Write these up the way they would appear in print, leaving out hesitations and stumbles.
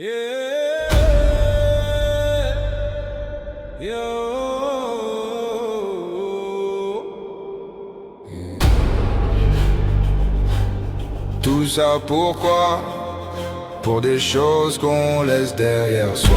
Yeah, yo. Tout ça pourquoi? Pour des choses qu'on laisse derrière soi.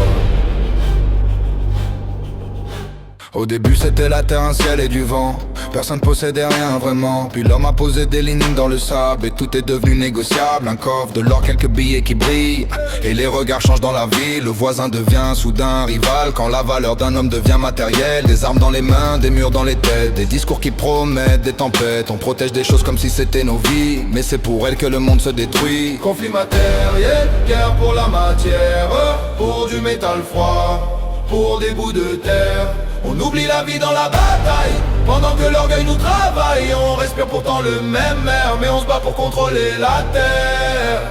Au début c'était la terre, un ciel et du vent. Personne possédait rien vraiment. Puis l'homme a posé des lignes dans le sable et tout est devenu négociable. Un coffre, de l'or, quelques billets qui brillent. Et les regards changent dans la vie. Le voisin devient soudain un rival. Quand la valeur d'un homme devient matérielle. Des armes dans les mains, des murs dans les têtes. Des discours qui promettent des tempêtes. On protège des choses comme si c'était nos vies. Mais c'est pour elles que le monde se détruit. Conflit matériel, guerre pour la matière. Pour du métal froid, pour des bouts de terre. On oublie la vie dans la bataille, pendant que l'orgueil nous travaille. On respire pourtant le même air, mais on se bat pour contrôler la terre.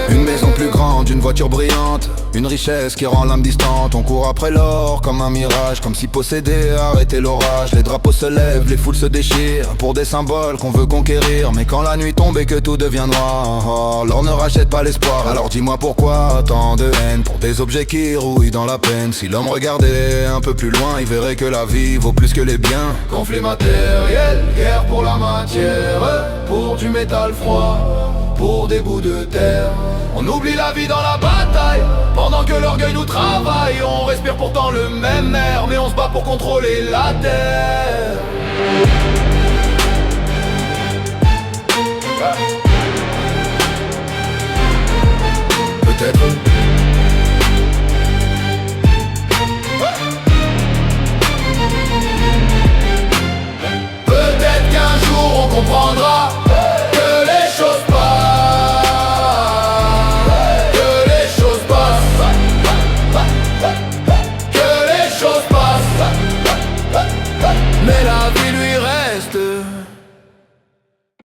Une maison plus grande, une voiture brillante, une richesse qui rend l'âme distante. On court après l'or comme un mirage, comme si posséder arrêtait l'orage. Les drapeaux se lèvent, les foules se déchirent, pour des symboles qu'on veut conquérir. Mais quand la nuit tombe et que tout devient noir, l'or ne rachète pas l'espoir. Alors dis-moi pourquoi tant de haine pour des objets qui rouillent dans la peine. Si l'homme regardait un peu plus loin, il verrait que la vie vaut plus que les biens. Conflit matériel, guerre pour la matière, pour du métal froid, pour des bouts de terre. On oublie la vie dans la bataille, pendant que l'orgueil nous travaille. On respire pourtant le même air, mais on se bat pour contrôler la terre. Peut-être